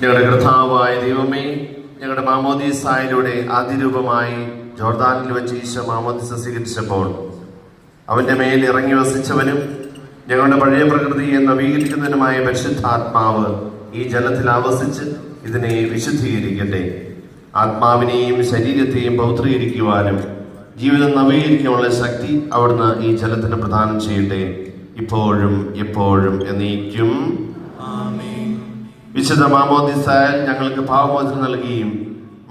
ഞങ്ങളുടെ കർത്താവായ ദൈവമേ, ഞങ്ങളുടെ മാമോദീസായിലൂടെ ആദിരൂപമായി ജോർദാനിൽ വെച്ച് ഈശോ മാമോദീസ സ്വീകരിച്ചപ്പോൾ അവൻ്റെ മേൽ ഇറങ്ങി വസിച്ചവനും ഞങ്ങളുടെ പഴയ പ്രകൃതിയെ നവീകരിക്കുന്നതിനുമായ പരിശുദ്ധാത്മാവ് ഈ ജലത്തിൽ ആവസിച്ച് ഇതിനെ വിശുദ്ധീകരിക്കട്ടെ. ആത്മാവിനെയും ശരീരത്തെയും പൗത്രീകരിക്കുവാനും ജീവിതം നവീകരിക്കാനുള്ള ശക്തി അവിടുന്ന് ഈ ജലത്തിന് പ്രദാനം ചെയ്യട്ടെ, ഇപ്പോഴും എപ്പോഴും എന്നേക്കും. വിശുദ്ധ മാമോദീസായാൽ ഞങ്ങൾക്ക് പാപമോചനം നൽകുകയും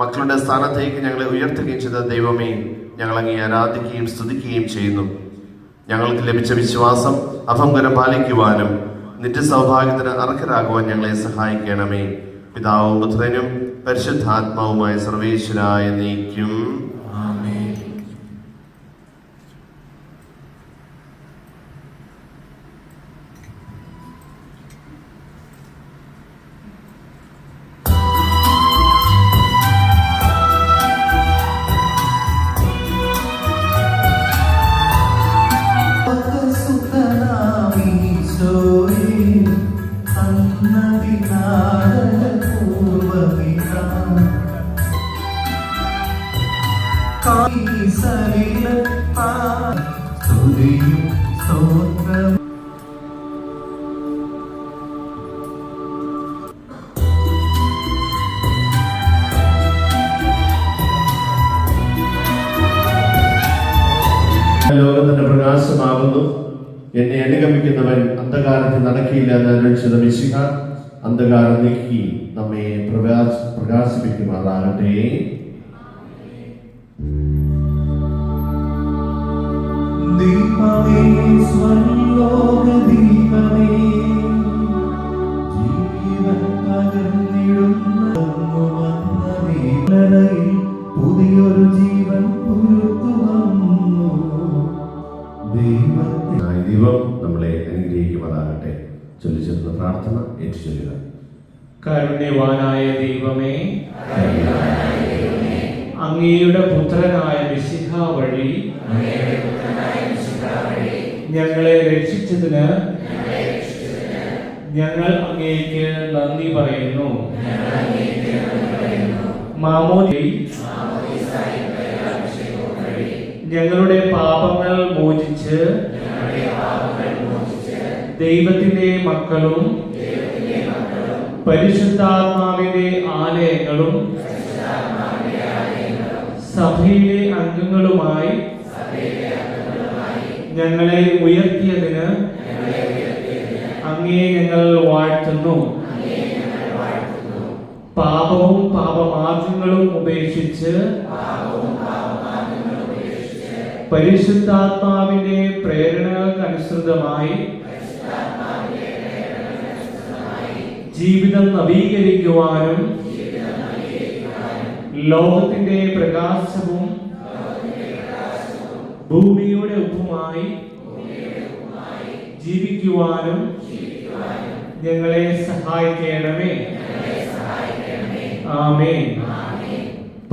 മക്കളുടെ സ്ഥാനത്തേക്ക് ഞങ്ങളെ ഉയർത്തുകയും ചെയ്ത ദൈവമേ, ഞങ്ങൾ അങ്ങേ ആരാധിക്കുകയും സ്തുതിക്കുകയും ചെയ്യുന്നു. ഞങ്ങൾക്ക് ലഭിച്ച വിശ്വാസം അഭംഗരം പാലിക്കുവാനും നിത്യസൗഭാഗ്യത്തിന് അർഹരാകുവാൻ ഞങ്ങളെ സഹായിക്കണമേ. പിതാവും പുത്രനും പരിശുദ്ധാത്മാവുമായ സർവേശ്വരായ എന്നേക്കും. ലോകത്തിന്റെ പ്രകാശമാകുന്നു. എന്നെ അനുഗമിക്കുന്നവൻ അന്ധകാരത്തിൽ നടക്കില്ല എന്ന് അന്വേഷിച്ച മിശിഹ അന്ധകാരം നീക്കി നമ്മെ പ്രകാശിപ്പിക്കുമാറാകട്ടെ. ദീപമേ, സ്വർലോക ദീപമേ, ജീവൻ പകർന്നിടുന്ന പുതിയൊരു ജീവൻ പുരുത്തുവന്നു. ദൈവം നമ്മളെ അനുഗ്രഹിക്കുമാറാകട്ടെ. ചൊല്ലിച്ചെന്ന പ്രാർത്ഥന ഏറ്റുചൊല്ലുക. കാരുണ്യവാനായ ദൈവമേ, അങ്ങയുടെ പുത്രനായ മിശിഹ വഴി ഞങ്ങളെ രക്ഷിച്ചതിന് ഞങ്ങൾ അങ്ങേക്ക് നന്ദി പറയുന്നു. ഞങ്ങളുടെ പാപങ്ങൾ മോചിച്ച് ദൈവത്തിന്റെ മക്കളും പരിശുദ്ധാത്മാവിന്റെ ആലയങ്ങളും സഭയിലെ അംഗങ്ങളുമായി ഞങ്ങളെ ഉയർത്തിയതിന് അങ്ങേ ഞങ്ങൾ വാഴ്ത്തുന്നു. പാപവും പാപമാർഗങ്ങളും ഉപേക്ഷിച്ച് പരിശുദ്ധാത്മാവിന്റെ പ്രേരണകൾക്കനുസൃതമായി ജീവിതം നവീകരിക്കുവാനും ലോകത്തിന്റെ പ്രകാശവും ഭൂമിയുടെ ഉപ്പുമായി ജീവിക്കുവാനും ഞങ്ങളെ സഹായിക്കണമേ. ആമേൻ.